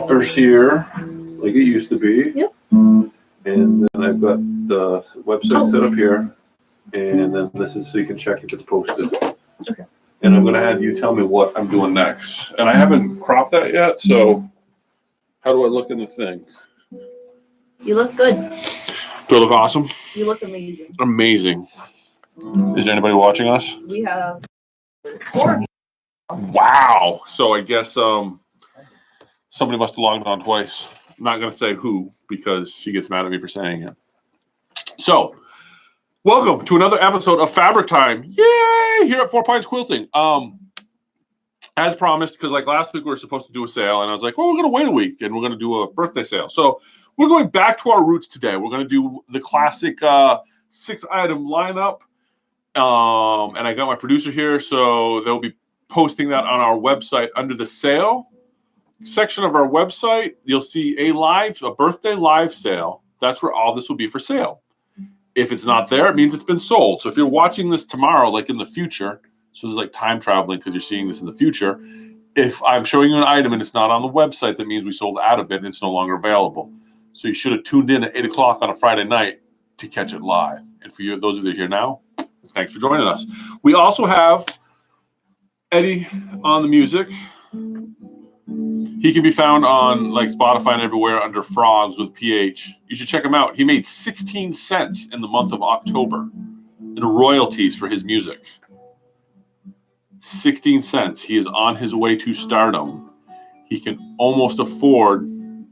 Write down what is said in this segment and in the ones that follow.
There's here, like it used to be. Yep. And then I've got the website set up here. And then this is so you can check if it's posted. Okay. And I'm going to have you tell me what I'm doing next. And I haven't cropped that yet, so how do I look in the thing? You look good. Do I look awesome? You look amazing. Amazing. Is there anybody watching us? We have 4 of you. Wow. So I guess somebody must have logged on twice. I'm not going to say who because she gets mad at me for saying it. So, welcome to another episode of Fabric Time. Yay! Here at Four Pines Quilting. As promised, because like last week we were supposed to do a sale, and I was like, well, we're going to wait a week, and we're going to do a birthday sale. So we're going back to our roots today. We're going to do the classic 6-item lineup. And I got my producer here, so they'll be posting that on our website under the sale section of our website. You'll see a birthday live sale. That's where all this will be for sale. If it's not there, it means it's been sold. So if you're watching this tomorrow, like in the future, so it's like time traveling because you're seeing this in the future. If I'm showing you an item and it's not on the website, that means we sold out of it and it's no longer available. So you should have tuned in at 8 o'clock on a Friday night to catch it live. And for you, those of you here now, thanks for joining us. We also have Eddie on the music. He can be found on like Spotify and everywhere under Frogs with PH. You should check him out. He made 16 cents in the month of October in royalties for his music. 16 cents. He is on his way to stardom. He can almost afford.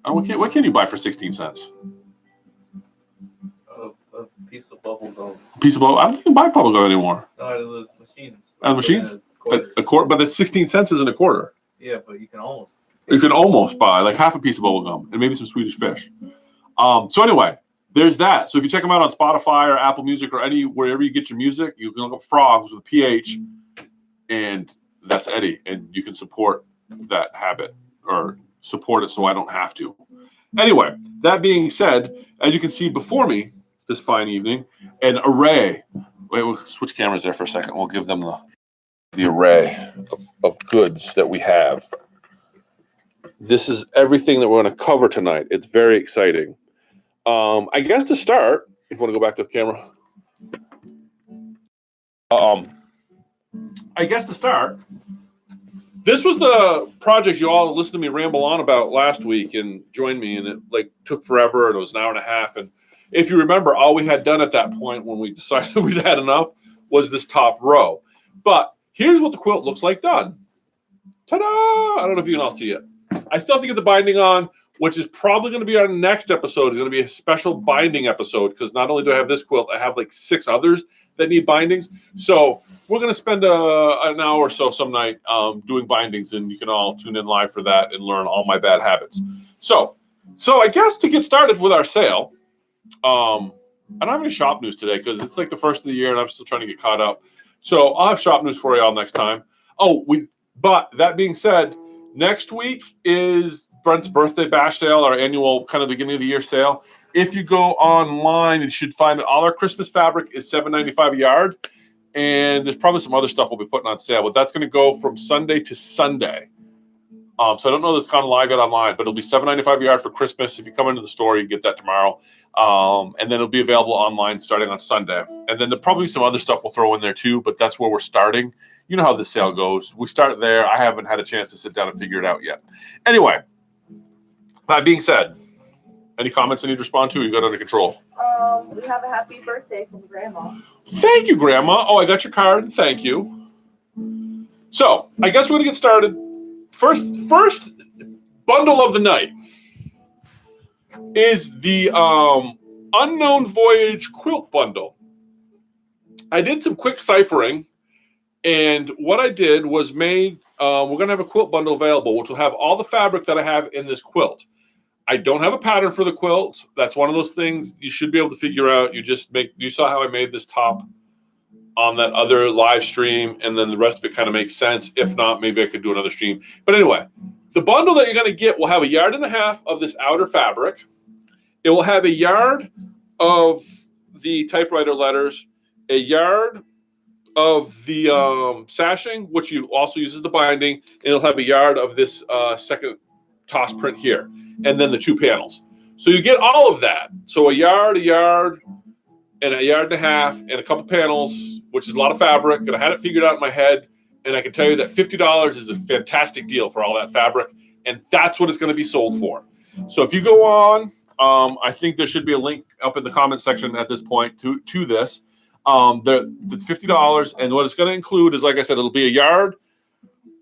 What can you buy for 16 cents? A piece of bubble gum. A piece of bubble. I don't think you can buy bubble gum anymore. No, out of the machines. Out of machines? A quarter, but that's 16 cents isn't a quarter. Yeah, but you can almost. You can almost buy like half a piece of bubble gum and maybe some Swedish fish. So anyway, there's that. So if you check them out on Spotify or Apple Music or wherever you get your music, you can look up Frogs with a PH, and that's Eddie. And you can support that habit or support it so I don't have to. Anyway, that being said, as you can see before me this fine evening, an array. Wait, we'll switch cameras there for a second. We'll give them the array of goods that we have. This is everything that we're going to cover tonight. It's very exciting. I guess to start, if you want to go back to the camera. I guess to start, this was the project you all listened to me ramble on about last week and joined me, and it like took forever, and it was an hour and a half. And if you remember, all we had done at that point when we decided we'd had enough was this top row. But here's what the quilt looks like done. Ta-da! I don't know if you can all see it. I still have to get the binding on, which is probably going to be our next episode. It's going to be a special binding episode because not only do I have this quilt, I have like 6 others that need bindings. So we're going to spend an hour or so some night doing bindings, and you can all tune in live for that and learn all my bad habits. So I guess to get started with our sale, I don't have any shop news today because it's like the first of the year and I'm still trying to get caught up. So I'll have shop news for you all next time. But that being said, next week is Brent's birthday bash sale, our annual kind of beginning of the year sale. If you go online, you should find all our Christmas fabric is $7.95 a yard. And there's probably some other stuff we'll be putting on sale, but that's going to go from Sunday to Sunday. So I don't know that's gone live yet online, but it'll be $7.95 a yard for Christmas. If you come into the store, you get that tomorrow. And then it'll be available online starting on Sunday. And then there'll probably be some other stuff we'll throw in there too, but that's where we're starting. You know how this sale goes. We start there. I haven't had a chance to sit down and figure it out yet. Anyway, that being said, any comments I need to respond to? You got it under control. We have a happy birthday from Grandma. Thank you, Grandma. Oh, I got your card. Thank you. So I guess we're going to get started. First bundle of the night is the Unknown Voyage quilt bundle. I did some quick ciphering, and what I did was we're going to have a quilt bundle available, which will have all the fabric that I have in this quilt. I don't have a pattern for the quilt. That's one of those things you should be able to figure out. You saw how I made this top on that other live stream, and then the rest of it kind of makes sense. If not, maybe I could do another stream. But anyway, the bundle that you're going to get will have 1.5 yards of this outer fabric. It will have 1 yard of the typewriter letters, 1 yard of the sashing, which you also use as the binding, and it'll have 1 yard of this second toss print here, and then the 2 panels. So you get all of that. So a yard, and a yard and a half, and a couple panels, which is a lot of fabric. And I had it figured out in my head, and I can tell you that $50 is a fantastic deal for all that fabric, and that's what it's going to be sold for. So if you go on, I think there should be a link up in the comment section at this point to this. It's $50, and what it's going to include is, like I said, it'll be a yard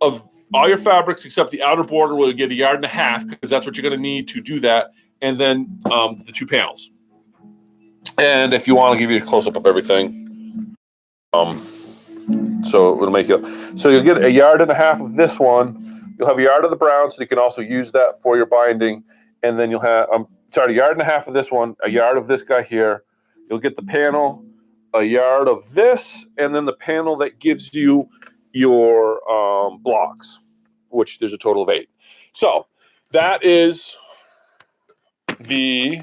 of all your fabrics except the outer border will get a yard and a half, because that's what you're going to need to do that, and then the 2 panels. And if you want, I'll give you a close-up of everything. So it'll make you. So you'll get a yard and a half of this one. You'll have a yard of the brown, so you can also use that for your binding. And then you'll have a yard and a half of this one, a yard of this guy here. You'll get the panel, a yard of this, and then the panel that gives you your blocks, which there's a total of 8. So that is the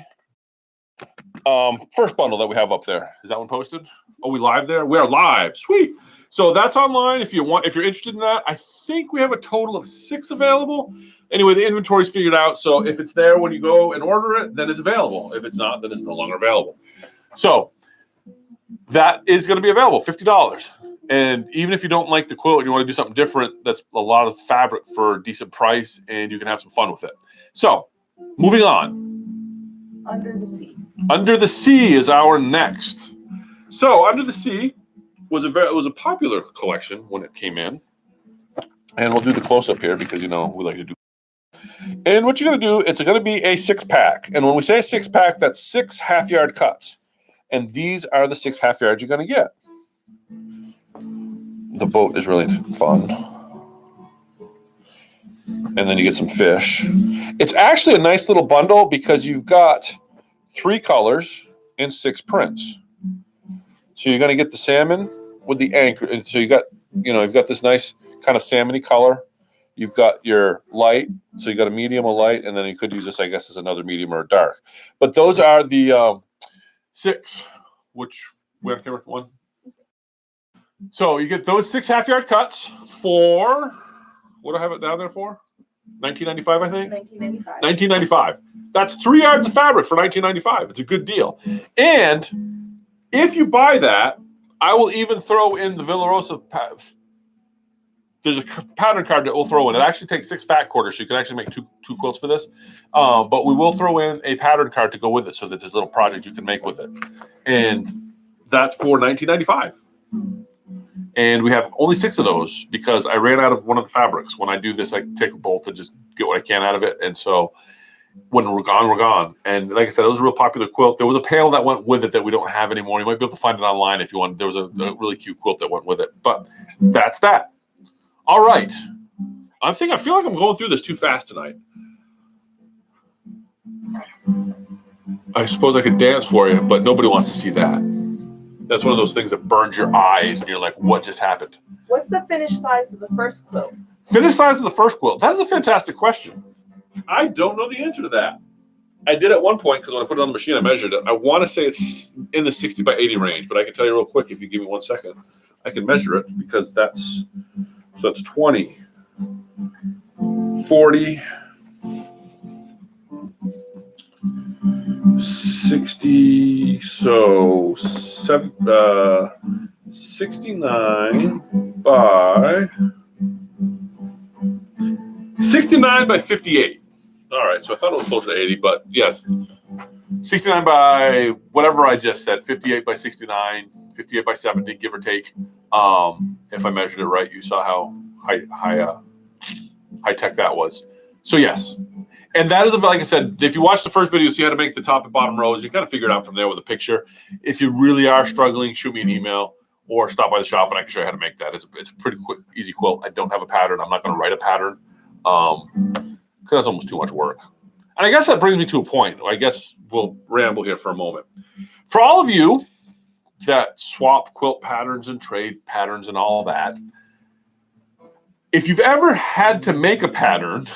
first bundle that we have up there. Is that one posted? Oh, we live there? We are live. Sweet. So that's online if you're interested in that. I think we have a total of 6 available. Anyway, the inventory's figured out. So if it's there when you go and order it, then it's available. If it's not, then it's no longer available. So that is going to be available, $50. And even if you don't like the quilt and you want to do something different, that's a lot of fabric for a decent price, and you can have some fun with it. So moving on. Under the Sea. Under the Sea is our next. So Under the Sea was a popular collection when it came in. And we'll do the close-up here because, we like to do. And what you're going to do, it's going to be a 6-pack. And when we say a 6-pack, that's 6 half-yard cuts. And these are the 6 half-yards you're going to get. The boat is really fun. And then you get some fish. It's actually a nice little bundle because you've got 3 colors and 6 prints. So you're going to get the salmon with the anchor. And so you've got this nice kind of salmony color. You've got your light. So you got a medium, a light, and then you could use this, I guess, as another medium or a dark. But those are the 6, which we have camera 1. So you get those 6 half-yard cuts for, what do I have it down there for? $19.95, I think? $19.95. That's 3 yards of fabric for $19.95. It's a good deal. And if you buy that, I will even throw in the Villarosa. There's a pattern card that we'll throw in. It actually takes 6 fat quarters, so you can actually make two quilts for this. But we will throw in a pattern card to go with it so that there's a little project you can make with it. And that's for $19.95. And we have only 6 of those because I ran out of one of the fabrics. When I do this, I take a bolt and just get what I can out of it. And so when we're gone, we're gone. And like I said, it was a real popular quilt. There was a panel that went with it that we don't have anymore. You might be able to find it online if you want. There was a really cute quilt that went with it. But that's that. All right. I feel like I'm going through this too fast tonight. I suppose I could dance for you, but nobody wants to see that. That's one of those things that burns your eyes, and you're like, what just happened? What's the finished size of the first quilt? Finished size of the first quilt? That is a fantastic question. I don't know the answer to that. I did at one point, because when I put it on the machine, I measured it. I want to say it's in the 60 by 80 range, but I can tell you real quick, if you give me 1 second, I can measure it, because that's 20, 40, 60, so 69 by 58. All right, so I thought it was closer to 80, but yes, 69 by whatever I just said, 58 by 69, 58 by 70, give or take. If I measured it right, you saw how high tech that was. So yes. And that is, like I said, if you watch the first video, see how to make the top and bottom rows. You kind of figure it out from there with a picture. If you really are struggling, shoot me an email or stop by the shop and I can show you how to make that. It's a pretty quick, easy quilt. I don't have a pattern. I'm not going to write a pattern because that's almost too much work. And I guess that brings me to a point. I guess we'll ramble here for a moment. For all of you that swap quilt patterns and trade patterns and all that, if you've ever had to make a pattern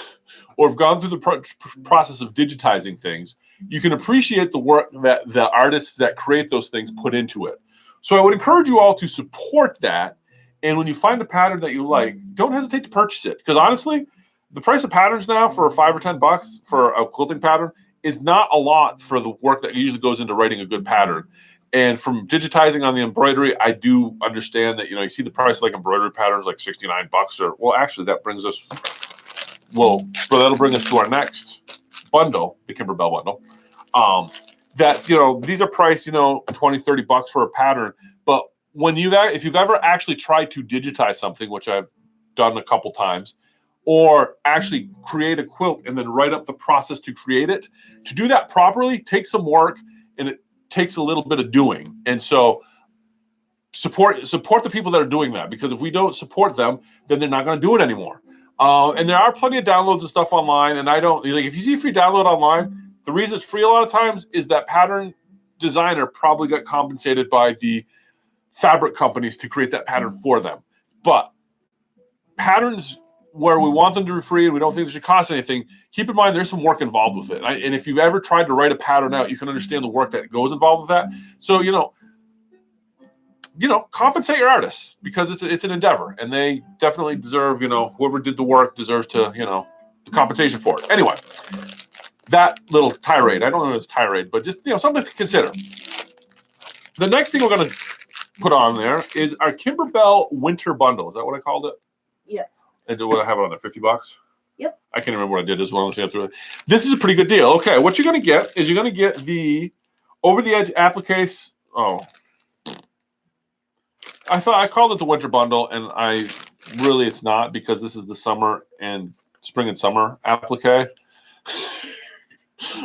or have gone through the process of digitizing things, you can appreciate the work that the artists that create those things put into it. So I would encourage you all to support that. And when you find a pattern that you like, don't hesitate to purchase it. Because honestly, the price of patterns now for $5 or $10 for a quilting pattern is not a lot for the work that usually goes into writing a good pattern. And from digitizing on the embroidery, I do understand that, you see the price of like embroidery patterns like $69 or, well, actually that brings us, that'll bring us to our next bundle, the Kimberbell bundle. These are priced, $20, $30 for a pattern. But if you've ever actually tried to digitize something, which I've done a couple times, or actually create a quilt and then write up the process to create it, to do that properly takes some work and it takes a little bit of doing. And so support the people that are doing that, because if we don't support them, then they're not going to do it anymore. And there are plenty of downloads and stuff online. And I don't if you see a free download online, the reason it's free a lot of times is that pattern designer probably got compensated by the fabric companies to create that pattern for them. But patterns where we want them to be free and we don't think they should cost anything, keep in mind there's some work involved with it. And if you've ever tried to write a pattern out, you can understand the work that goes involved with that. So, compensate your artists, because it's an endeavor, and they definitely deserve, whoever did the work deserves to, the compensation for it. Anyway, that little tirade, I don't know if it's tirade, but just, something to consider. The next thing we're going to put on there is our Kimberbell winter bundle. Is that what I called it? Yes. And what I have it on there, $50? Yep. I can't remember what I did as well. Through it. This is a pretty good deal. Okay, what you're going to get is the over the edge applique. Oh, I called it the winter bundle, and it's not, because this is the summer and spring and summer applique,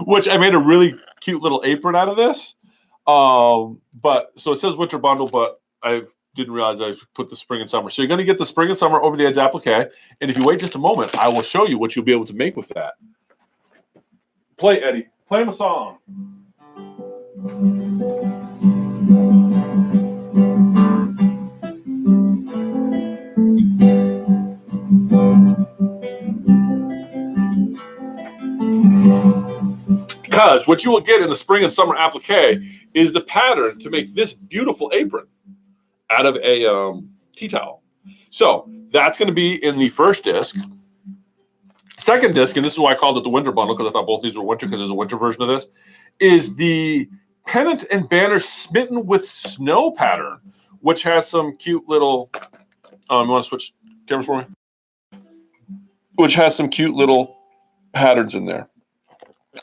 which I made a really cute little apron out of this. But so it says winter bundle, but I didn't realize I put the spring and summer. So you're going to get the spring and summer over the edge applique. And if you wait just a moment, I will show you what you'll be able to make with that. Play, Eddie. Play him a song. Because what you will get in the spring and summer applique is the pattern to make this beautiful apron out of a tea towel. So that's going to be in the first disc. Second disc, and this is why I called it the winter bundle, because I thought both these were winter, because there's a winter version of this, is the pennant and banner smitten with snow pattern, which has some cute little, you want to switch cameras for me? Which has some cute little patterns in there.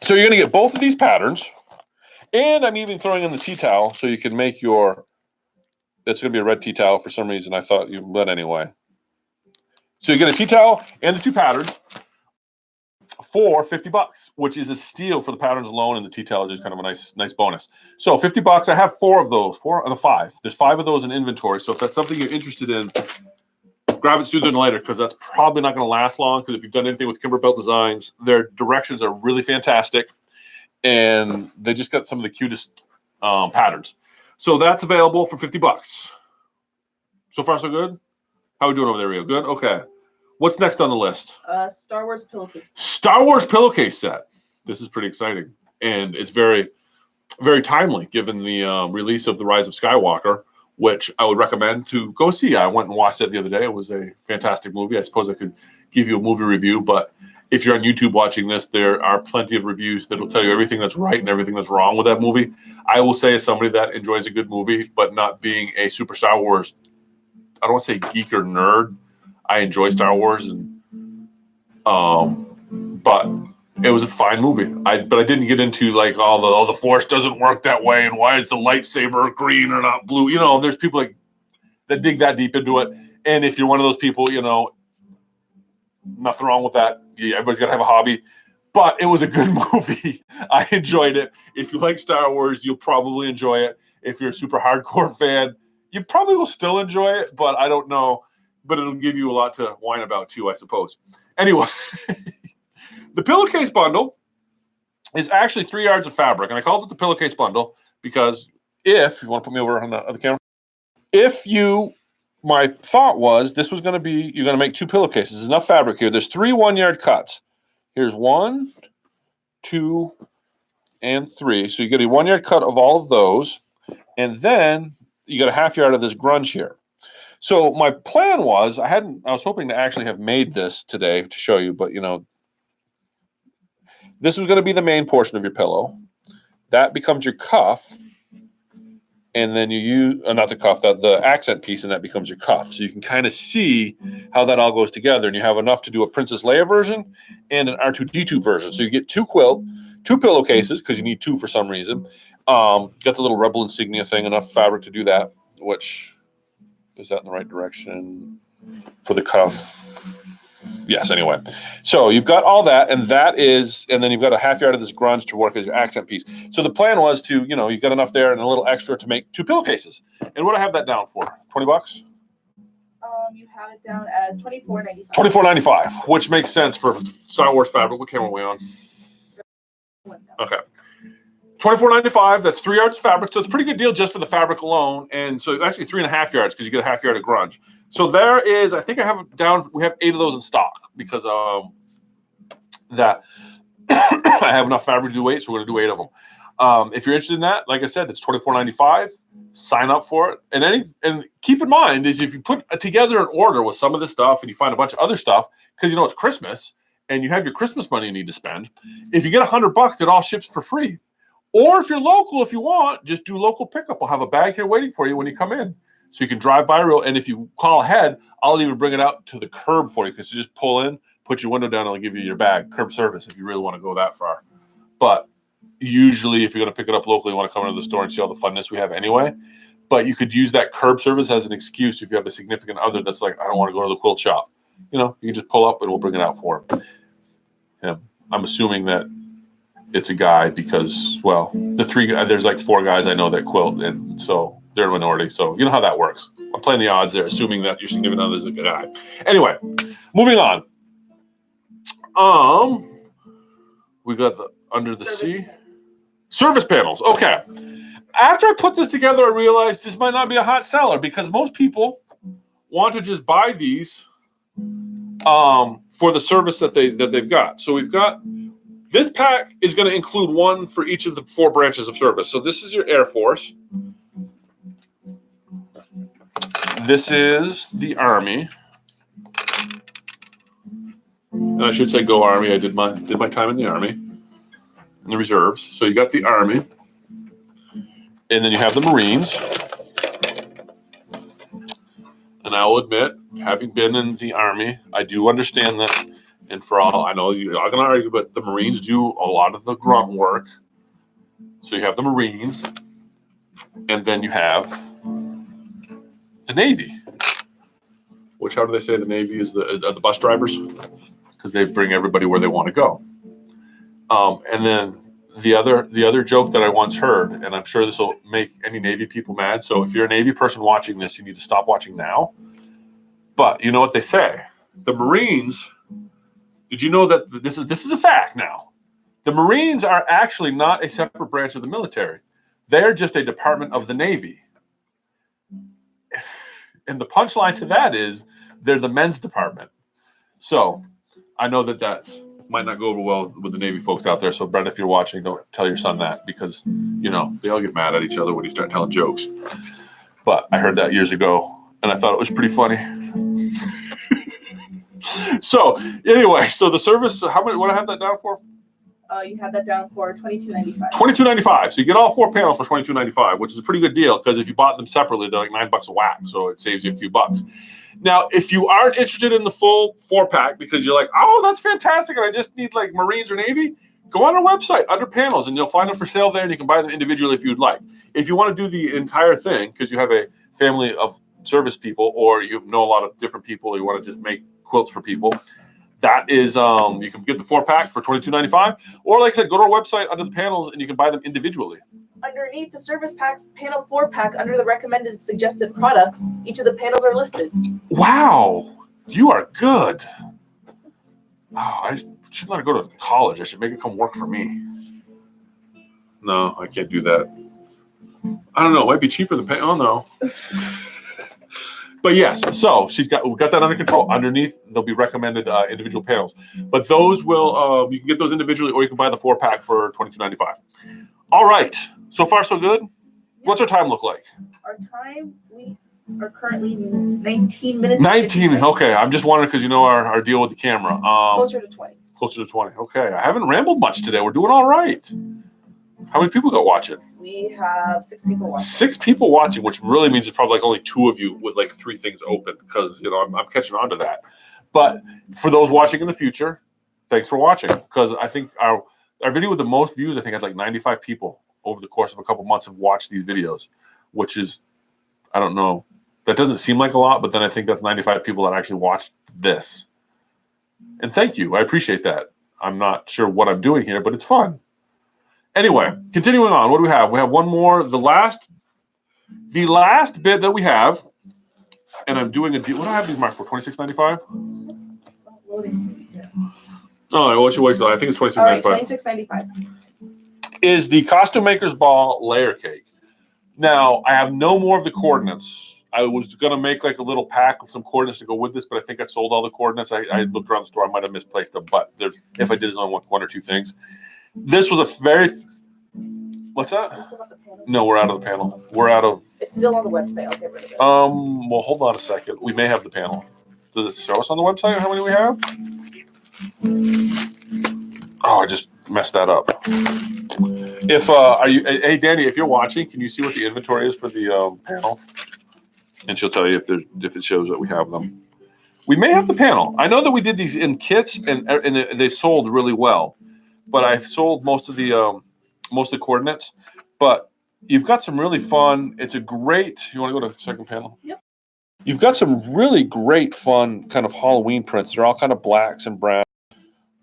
So you're going to get both of these patterns, and I'm even throwing in the tea towel so you can make your, it's going to be a red tea towel for some reason. I thought you would anyway. So you get a tea towel and the two patterns for $50, which is a steal for the patterns alone, and the tea towel is just kind of a nice bonus. So $50, I have 4 of those, 4 of the 5. There's 5 of those in inventory. So if that's something you're interested in, grab it sooner than later, because that's probably not going to last long. Because if you've done anything with Kimberbell Designs, their directions are really fantastic, and they just got some of the cutest patterns. So that's available for $50. So far, so good. How are we doing over there, Rio? Good. Okay. What's next on the list? Star Wars pillowcase. Star Wars pillowcase set. This is pretty exciting, and it's very, very timely given the release of The Rise of Skywalker, which I would recommend to go see. I went and watched it the other day. It was a fantastic movie. I suppose I could give you a movie review, but if you're on YouTube watching this, there are plenty of reviews that will tell you everything that's right and everything that's wrong with that movie. I will say, as somebody that enjoys a good movie, but not being a super Star Wars, I don't want to say geek or nerd, I enjoy Star Wars, and but it was a fine movie. But I didn't get into like all the Force doesn't work that way, and why is the lightsaber green or not blue? There's people that dig that deep into it. And if you're one of those people, nothing wrong with that. Everybody's got to have a hobby. But it was a good movie. I enjoyed it. If you like Star Wars, you'll probably enjoy it. If you're a super hardcore fan, you probably will still enjoy it, but I don't know. But it'll give you a lot to whine about too, I suppose. Anyway, the pillowcase bundle is actually 3 yards of fabric, and I called it the pillowcase bundle because if you want to put me over on the other camera, my thought was this was going to be, you're going to make 2 pillowcases. There's enough fabric here. There's 3 1-yard cuts. Here's 1, 2, and 3. So you get a 1-yard cut of all of those, and then you get a 1/2 yard of this grunge here. So my plan was I was hoping to actually have made this today to show you, but this was going to be the main portion of your pillow. That becomes your cuff. And then you use, not the cuff, the accent piece, and that becomes your cuff. So you can kind of see how that all goes together. And you have enough to do a Princess Leia version and an R2-D2 version. So you get two pillowcases, because you need two for some reason. You got the little Rebel insignia thing, enough fabric to do that, which, is that in the right direction for the cuff? Yes, anyway. So you've got all that, and then you've got a half yard of this grunge to work as your accent piece. So the plan was to, you've got enough there and a little extra to make two pillowcases. And what do I have that down for? $20? You have it down as $24.95. $24.95, which makes sense for Star Wars fabric. What camera are we on? Okay. $24.95. That's 3 yards of fabric, so it's a pretty good deal just for the fabric alone. And so actually 3.5 yards because you get a half yard of grunge. So there is, I think I have it down. We have 8 of those in stock because that I have enough fabric to do 8, so we're going to do 8 of them. If you're interested in that, like I said, it's $24.95. Sign up for it. And keep in mind is if you put together an order with some of this stuff and you find a bunch of other stuff, because it's Christmas and you have your Christmas money you need to spend, if you get $100, it all ships for free. Or if you're local, if you want, just do local pickup. I'll have a bag here waiting for you when you come in. So you can drive by and if you call ahead, I'll even bring it out to the curb for you. Because you just pull in, put your window down, and I'll give you your bag. Curb service if you really want to go that far. But usually if you're going to pick it up locally, you want to come into the store and see all the funness we have anyway. But you could use that curb service as an excuse if you have a significant other that's like, I don't want to go to the quilt shop. You can just pull up and we'll bring it out for him. Yeah, I'm assuming that it's a guy because, well, there's like 4 guys I know that quilt, and so they're a minority. So you know how that works. I'm playing the odds there, assuming that your significant other is a guy. Anyway, moving on. We got the under the sea service panels. Okay. After I put this together, I realized this might not be a hot seller because most people want to just buy these for the service that they've got. So we've got. This pack is going to include one for each of the 4 branches of service. So this is your Air Force. This is the Army. And I should say go Army. I did my time in the Army. In the reserves. So you got the Army. And then you have the Marines. And I will admit, having been in the Army, I do understand that. And for all I know, you're not going to argue, but the Marines do a lot of the grunt work. So you have the Marines, and then you have the Navy. Which, how do they say the Navy is the bus drivers? Because they bring everybody where they want to go. And then the other joke that I once heard, and I'm sure this will make any Navy people mad. So if you're a Navy person watching this, you need to stop watching now. But you know what they say? The Marines. Did you know that this is a fact now? The Marines are actually not a separate branch of the military. They're just a department of the Navy. And the punchline to that is they're the men's department. So I know that might not go over well with the Navy folks out there. So Brett, if you're watching, don't tell your son that because, they all get mad at each other when you start telling jokes. But I heard that years ago and I thought it was pretty funny. So anyway, the service, what do I have that down for? You have that down for $22.95. $22.95. So you get all 4 panels for $22.95, which is a pretty good deal because if you bought them separately, they're like $9 a whack. So it saves you a few bucks. Now, if you aren't interested in the full 4-pack because you're like, oh, that's fantastic, and I just need like Marines or Navy, go on our website under panels and you'll find them for sale there and you can buy them individually if you'd like. If you want to do the entire thing because you have a family of service people or you know a lot of different people, you want to just make quilts for people, that is you can get the 4-pack for $22.95, or like I said, go to our website under the panels and you can buy them individually. Underneath the service pack, panel 4-pack, under the recommended suggested products, each of the panels are listed. Wow, you are good. Oh, I should let her go to college. I should make her come work for me. No, I can't do that. I don't know. It might be cheaper than pay. Oh no. But yes, so we've got that under control. Underneath, there'll be recommended individual panels. But those will, you can get those individually or you can buy the 4-pack for $22.95. All right. So far, so good? Yep. What's our time look like? Our time, are currently 19 minutes. 19. Okay, I'm just wondering because you know our deal with the camera. Closer to 20. Closer to 20. Okay, I haven't rambled much today. We're doing all right. How many people got watching? We have 6 people watching. 6 people watching, which really means it's probably like only 2 of you with like 3 things open because I'm catching on to that. But for those watching in the future, thanks for watching because I think our video with the most views, I think had like 95 people over the course of a couple months have watched these videos, which is, I don't know, that doesn't seem like a lot, but then I think that's 95 people that actually watched this. And thank you. I appreciate that. I'm not sure what I'm doing here, but it's fun. Anyway, continuing on, what do we have? We have one more. The last bit that we have, and I'm doing a deal. What do I have these marked for? $26.95? Oh, what's your waist? I think it's $26.95. All right, $26.95. Is the Costume Maker's Ball layer cake. Now, I have no more of the coordinates. I was going to make like a little pack of some coordinates to go with this, but I think I've sold all the coordinates. I looked around the store. I might have misplaced them, but if I did, it's only one or two things. This was a very... What's that? No, we're out of the panel. We're out of... It's still on the website. I'll get rid of it. Well, hold on a second. We may have the panel. Does it show us on the website how many we have? Oh, I just messed that up. Hey Danny, if you're watching, can you see what the inventory is for the panel? And she'll tell you if it shows that we have them. We may have the panel. I know that we did these in kits and they sold really well, but I've sold most of the coordinates. But you've got some really fun. It's a great. You want to go to the second panel? Yep. You've got some really great fun kind of Halloween prints. They're all kind of blacks and browns.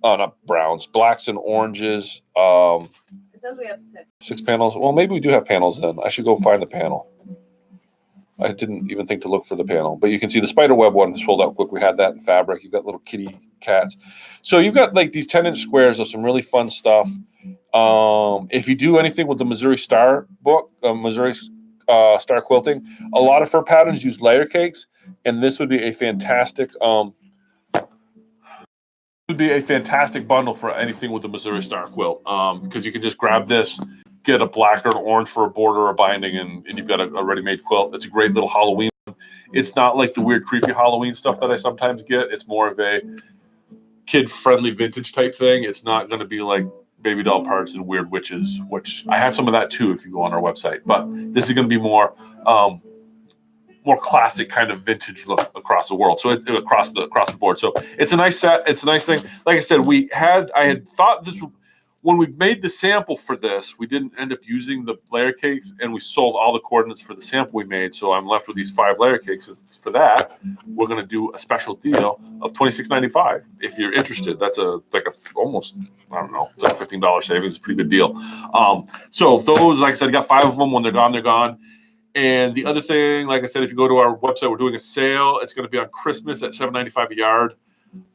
Not browns, blacks and oranges. It says we have 6. 6 panels. Well, maybe we do have panels then. I should go find the panel. I didn't even think to look for the panel. But you can see the spider web one sold out quick. We had that in fabric. You've got little kitty cats. So you've got like these 10-inch squares of some really fun stuff. If you do anything with the Missouri Star book, Missouri Star quilting, a lot of fur patterns use layer cakes, and this would be a fantastic bundle for anything with the Missouri Star quilt, because you can just grab this, get a black or an orange for a border or a binding, and you've got a ready-made quilt. It's a great little Halloween one. It's not like the weird, creepy Halloween stuff that I sometimes get. It's more of a kid-friendly vintage type thing. It's not going to be like baby doll parts and weird witches, which I have some of that too if you go on our website. But this is going to be more classic kind of vintage look across the world. So it's across the board. So it's a nice set. It's a nice thing. Like I said, I had thought this would, when we made the sample for this, we didn't end up using the layer cakes, and we sold all the coordinates for the sample we made. So I'm left with these 5 layer cakes. And for that, we're going to do a special deal of $26.95. If you're interested, that's almost, I don't know, it's like a $15 savings. It's a pretty good deal. So those, like I said, I got 5 of them. When they're gone, they're gone. And the other thing, like I said, if you go to our website, we're doing a sale. It's going to be on Christmas at $7.95 a yard.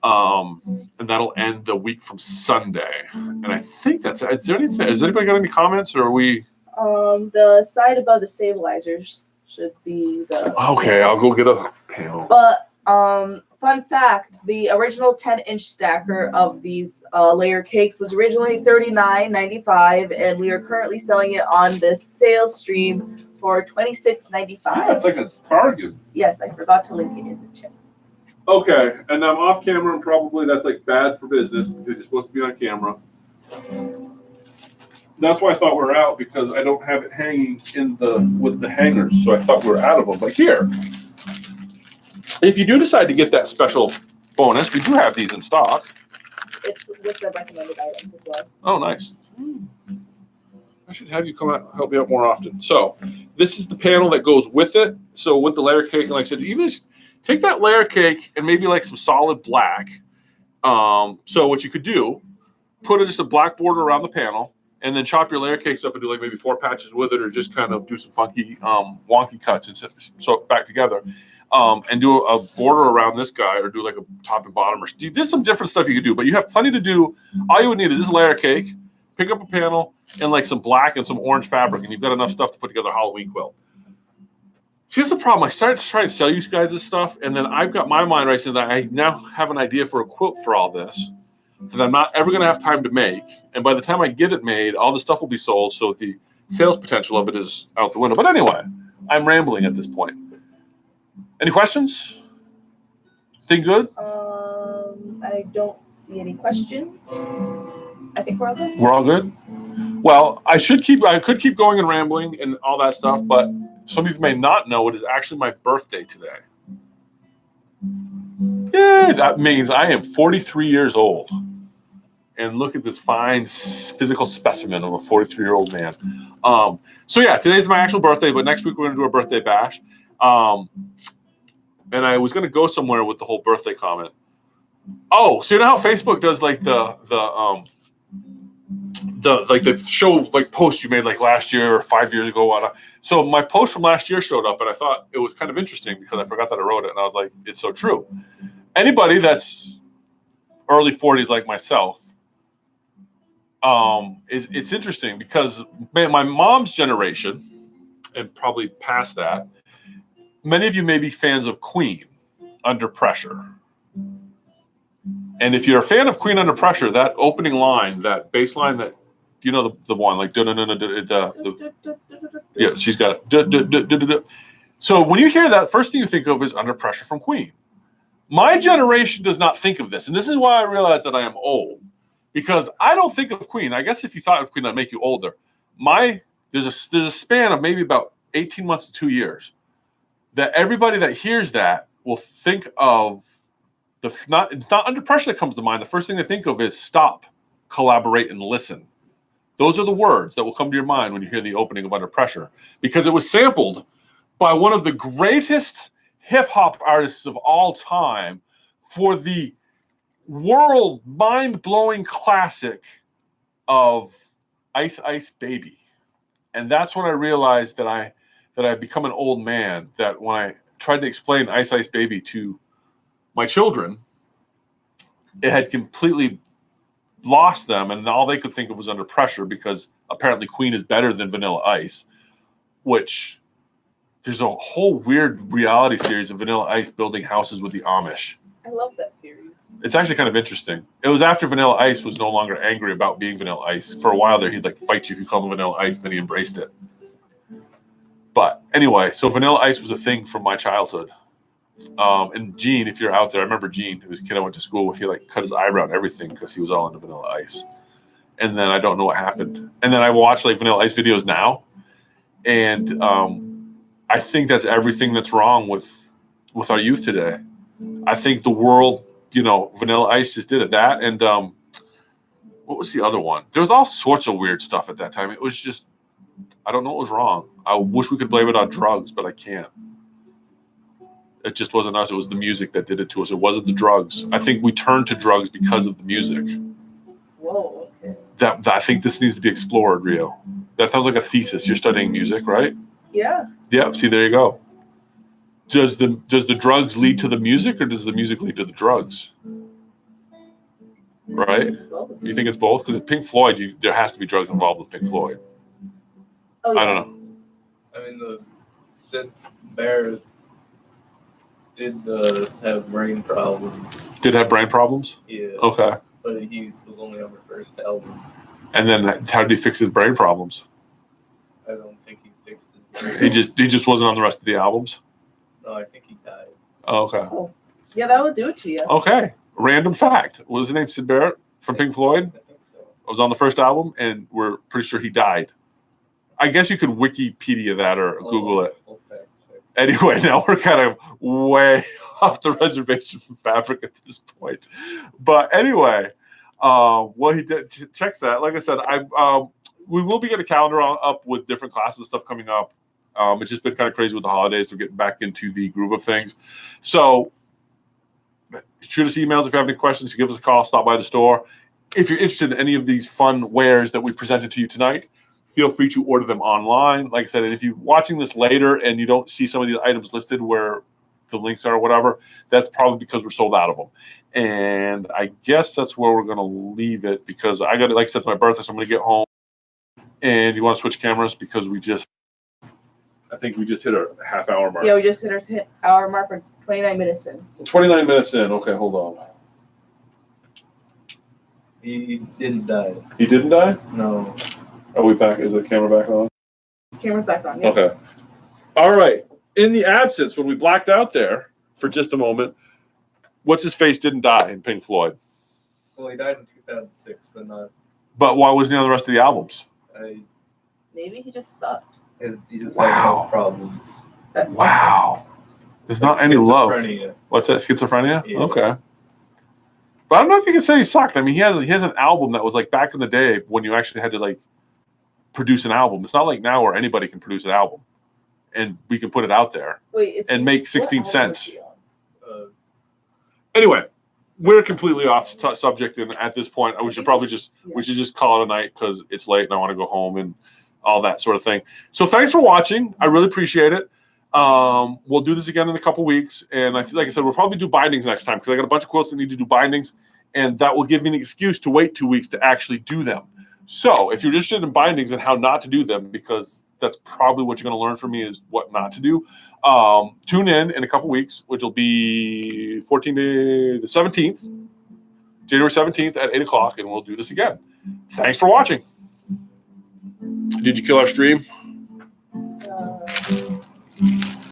And that'll end a week from Sunday. And I think that's it. Is there anything? Has anybody got any comments, or are we? The side above the stabilizers should be the. Okay, I'll go get a panel. But fun fact: the original 10-inch stacker of these layer cakes was originally $39.95, and we are currently selling it on this sales stream for $26.95. Yeah, it's like a bargain. Yes, I forgot to link it in the chat. Okay, and I'm off camera, and probably that's like bad for business because you're supposed to be on camera. That's why I thought we were out, because I don't have it hanging with the hangers, so I thought we were out of them. But here, if you do decide to get that special bonus, we do have these in stock. It's with the recommended items as well. Oh, nice. I should have you come out help me out more often. So this is the panel that goes with it. So with the layer cake, and like I said, even just take that layer cake and maybe like some solid black. So what you could do, put just a black border around the panel, and then chop your layer cakes up and do like maybe 4 patches with it, or just kind of do some funky wonky cuts and sew it back together. And do a border around this guy, or do like a top and bottom, or there's some different stuff you could do, but you have plenty to do. All you would need is this layer cake, pick up a panel, and like some black and some orange fabric, and you've got enough stuff to put together a Halloween quilt. See, here's the problem. I started to try and sell you guys this stuff, and then I've got my mind racing that I now have an idea for a quilt for all this that I'm not ever going to have time to make. And by the time I get it made, all the stuff will be sold, so the sales potential of it is out the window. But anyway, I'm rambling at this point. Any questions? Think good? I don't see any questions. I think we're all good. We're all good? Well, I could keep going and rambling and all that stuff, but some of you may not know it is actually my birthday today. Yeah, that means I am 43 years old. And look at this fine physical specimen of a 43-year-old man. So yeah, today's my actual birthday, but next week we're gonna do a birthday bash. And I was gonna go somewhere with the whole birthday comment. Oh, so you know how Facebook does like the show like post you made like last year or 5 years ago. So my post from last year showed up, and I thought it was kind of interesting because I forgot that I wrote it, and I was like, it's so true. Anybody that's early 40s like myself, it's interesting because my mom's generation and probably past that, many of you may be fans of Queen, Under Pressure. And if you're a fan of Queen Under Pressure, that opening line, that bass line, that you know the one like yeah, she's got it. So when you hear that, first thing you think of is Under Pressure from Queen. My generation does not think of this, and this is why I realize that I am old, because I don't think of Queen. I guess if you thought of Queen, that'd make you older. There's a span of maybe about 18 months to 2 years that everybody that hears that will think of it's not Under Pressure that comes to mind. The first thing they think of is stop, collaborate, and listen. Those are the words that will come to your mind when you hear the opening of Under Pressure, because it was sampled by one of the greatest hip-hop artists of all time for the world mind-blowing classic of Ice Ice Baby. And that's when I realized that I've become an old man, that when I tried to explain Ice Ice Baby to my children, it had completely lost them, and all they could think of was Under Pressure, because apparently Queen is better than Vanilla Ice, which there's a whole weird reality series of Vanilla Ice building houses with the Amish. I love that series. It's actually kind of interesting. It was after Vanilla Ice was no longer angry about being Vanilla Ice. For a while there, he'd like fight you if you called him Vanilla Ice, then he embraced it. But anyway, so Vanilla Ice was a thing from my childhood. And Gene, if you're out there, I remember Gene, who was a kid I went to school with. He like cut his eyebrow and everything because he was all into Vanilla Ice. And then I don't know what happened. And then I watch like Vanilla Ice videos now, and I think that's everything that's wrong with our youth today. I think the world, Vanilla Ice just did it. That and what was the other one? There was all sorts of weird stuff at that time. It was just, I don't know what was wrong. I wish we could blame it on drugs, but I can't. It just wasn't us. It was the music that did it to us. It wasn't the drugs. I think we turned to drugs because of the music. Whoa, okay. That I think this needs to be explored, Rio. That sounds like a thesis. You're studying music, right? Yeah. Yeah. See, there you go. Does the drugs lead to the music, or does the music lead to the drugs? Right? You think it's both? Because at Pink Floyd, there has to be drugs involved with Pink Floyd. Oh, yeah. I don't know. I mean, the Sid Barrett did have brain problems. Did have brain problems? Yeah. Okay. But he was only on the first album. And then how did he fix his brain problems? I don't think he fixed it. He just wasn't on the rest of the albums? No, I think he died. Oh, okay. Oh. Yeah, that would do it to you. Okay. Random fact. What was his name? Sid Barrett from Pink Floyd? I think so. Was on the first album, and we're pretty sure he died. I guess you could Wikipedia that or Google it. Okay. Anyway, now we're kind of way off the reservation from Fabric at this point. But anyway, well, he did checks that. Like I said, we will be getting a calendar up with different classes and stuff coming up. It's just been kind of crazy with the holidays. We're getting back into the groove of things. So shoot us emails if you have any questions. Give us a call. Stop by the store. If you're interested in any of these fun wares that we presented to you tonight, feel free to order them online. Like I said, if you're watching this later and you don't see some of these items listed where the links are or whatever, that's probably because we're sold out of them. And I guess that's where we're going to leave it, because I got to, like I said, it's my birthday, so I'm going to get home. And you want to switch cameras because I think we just hit a half hour mark. Yeah, we just hit our hour mark for 29 minutes in. 29 minutes in. Okay, hold on. He didn't die. He didn't die? No. Are we back? Is the camera back on? Camera's back on. Yeah. Okay. All right. in the absence, when we blacked out there for just a moment, what's his face didn't die in Pink Floyd. Well, he died in 2006, but not. But why wasn't he on the rest of the albums? Maybe he just sucked. He just Wow. had health problems. Wow. There's not any love. Schizophrenia. What's that? Schizophrenia? Yeah. Okay. But I don't know if you can say he sucked. I mean, he has an album that was like back in the day when you actually had to like produce an album. It's not like now where anybody can produce an album and we can put it out there. Wait, And make 16 what album cents. was he on? Anyway, we're completely off subject, and at this point, we should probably just Yeah. we should just call it a night because it's late and I want to go home and all that sort of thing. So thanks for watching. I really appreciate it. We'll do this again in a couple weeks, and like I said, we'll probably do bindings next time because I got a bunch of quilts that need to do bindings, and that will give me an excuse to wait 2 weeks to actually do them. So if you're interested in bindings and how not to do them, because that's probably what you're going to learn from me is what not to do, tune in a couple weeks, which will be the 17th, January 17th at 8 o'clock, and we'll do this again. Thanks for watching. Did you kill our stream?